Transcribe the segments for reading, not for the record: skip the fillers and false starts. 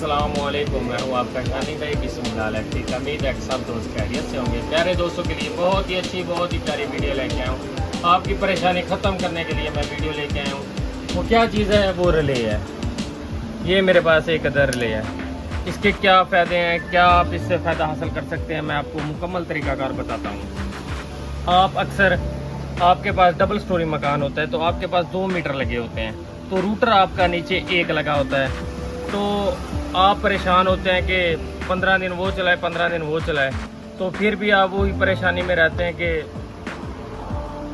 अस्सलामुअलैकुम, मैं हूँ आपका शानी भाई बिस्मिल्लाह। ठीक, उम्मीद है कि सब दोस्त खैरियत से होंगे। प्यारे दोस्तों के लिए बहुत ही अच्छी, बहुत ही प्यारी वीडियो लेके आया हूँ। आपकी परेशानी ख़त्म करने के लिए मैं वीडियो लेके आया हूँ। वो क्या चीज़ है? वो रिले है। ये मेरे पास एक अदर रिले है। इसके क्या फ़ायदे हैं, क्या आप इससे फ़ायदा हासिल कर सकते हैं, मैं आपको मुकम्मल तरीक़ाकार बताता हूँ। आप अक्सर आपके पास डबल स्टोरी मकान होता है तो आपके पास 2 मीटर लगे होते हैं, तो रूटर आपका नीचे एक लगा होता है। तो आप परेशान होते हैं कि 15 दिन वो चलाए, 15 दिन वो चलाए, तो फिर भी आप वही परेशानी में रहते हैं कि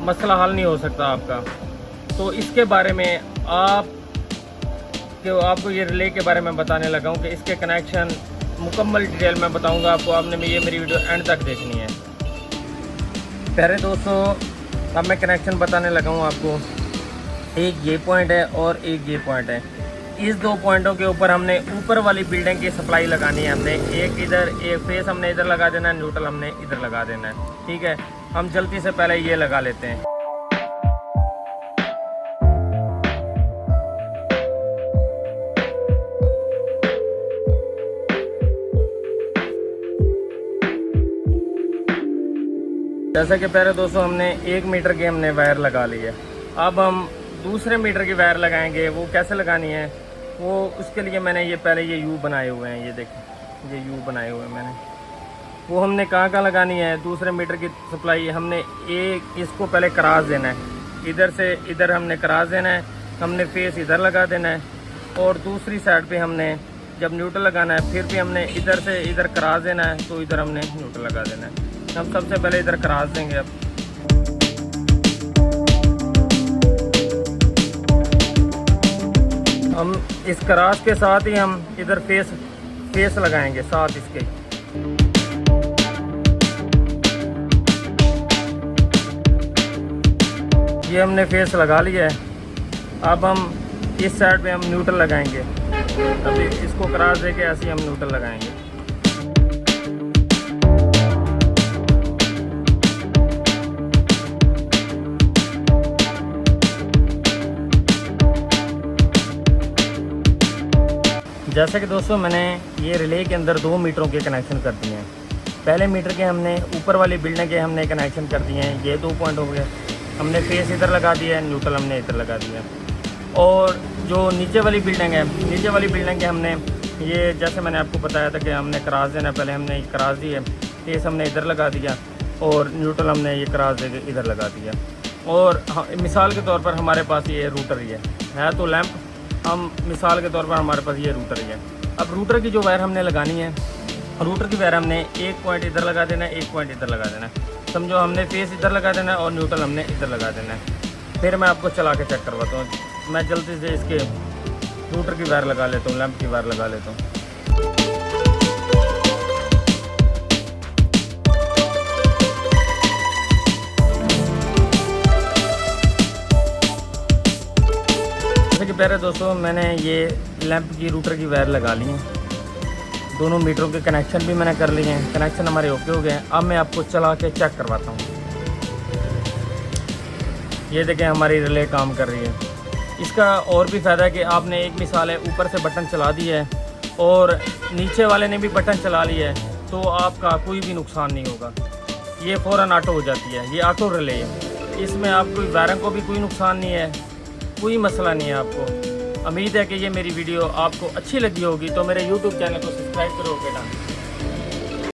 मसला हल नहीं हो सकता आपका। तो इसके बारे में आपको ये रिले के बारे में बताने लगा हूँ कि इसके कनेक्शन मुकम्मल डिटेल में बताऊँगा आपको। आपने ये मेरी वीडियो एंड तक देखनी है। प्यारे दोस्तों, अब मैं कनेक्शन बताने लगा हूँ आपको। एक ये पॉइंट है और एक ये पॉइंट है। इस 2 पॉइंटों के ऊपर हमने ऊपर वाली बिल्डिंग की सप्लाई लगानी है। हमने एक इधर, एक फेस हमने इधर लगा देना है, न्यूट्रल हमने इधर लगा देना है। ठीक है, हम जल्दी से पहले ये लगा लेते हैं। जैसा कि प्यारे दोस्तों, हमने 1 मीटर की हमने वायर लगा ली है। अब हम दूसरे मीटर की वायर लगाएंगे। वो कैसे लगानी है, वो उसके लिए मैंने ये पहले ये यू बनाए हुए हैं। ये देखें, ये यू बनाए हुए हैं मैंने। वो हमने कहाँ लगानी है, दूसरे मीटर की सप्लाई हमने एक इसको पहले क्रॉस देना है। इधर से इधर हमने क्रॉस देना है, हमने फेस इधर लगा देना है। और दूसरी साइड पे हमने जब न्यूट्रल लगाना है फिर भी हमने इधर से इधर क्रॉस देना है, तो इधर हमने न्यूट्रल लगा देना है। हम सबसे पहले इधर क्रॉस देंगे। अब हम इस क्रॉस के साथ ही हम इधर फेस लगाएंगे साथ इसके। ये हमने फेस लगा लिया है। अब हम इस साइड पे हम न्यूट्रल लगाएंगे। अभी इसको क्रॉस देके ऐसे हम न्यूट्रल लगाएंगे। जैसा कि दोस्तों, मैंने ये रिले के अंदर 2 मीटरों के कनेक्शन कर दिए हैं। पहले मीटर के हमने ऊपर वाली बिल्डिंग के हमने कनेक्शन कर दिए हैं। ये 2 पॉइंट हो गए। हमने फेस इधर लगा दिया है, न्यूट्रल हमने इधर लगा दिया है। और जो नीचे वाली बिल्डिंग है, नीचे वाली बिल्डिंग के हमने ये, जैसे मैंने आपको बताया था कि हमने क्रॉस देना, पहले हमने ये क्रॉस दी है। फेस हमने इधर लगा दिया और न्यूट्रल हमने ये क्रॉस दे के इधर लगा दिया। और मिसाल के तौर पर हमारे पास ये रूटर ही है तो लैंप, हम मिसाल के तौर पर हमारे पास ये रूटर ही है। अब रूटर की जो वायर हमने लगानी है, रूटर की वायर हमने एक पॉइंट इधर लगा देना है, एक पॉइंट इधर लगा देना है। समझो, हमने फेस इधर लगा देना है और न्यूट्रल हमने इधर लगा देना है। फिर मैं आपको चला के चेक करवाता हूँ। मैं जल्दी से इसके रूटर की वायर लगा लेता हूँ, लैंप की वायर लगा लेता हूँ। कि प्यारे दोस्तों, मैंने ये लैंप की रूटर की वायर लगा ली है। दोनों मीटरों के कनेक्शन भी मैंने कर लिए हैं। कनेक्शन हमारे ओके हो गए हैं। अब मैं आपको चला के चेक करवाता हूँ। ये देखें, हमारी रिले काम कर रही है। इसका और भी फ़ायदा है कि आपने एक मिसाल है ऊपर से बटन चला दिया है और नीचे वाले ने भी बटन चला लिया है, तो आपका कोई भी नुकसान नहीं होगा। ये फ़ौरन ऑटो हो जाती है। ये ऑटो रिले है, इसमें आपको वायरिंग को भी कोई नुकसान नहीं है, कोई मसला नहीं है आपको। उम्मीद है कि ये मेरी वीडियो आपको अच्छी लगी होगी, तो मेरे YouTube चैनल को सब्सक्राइब करो बेटा।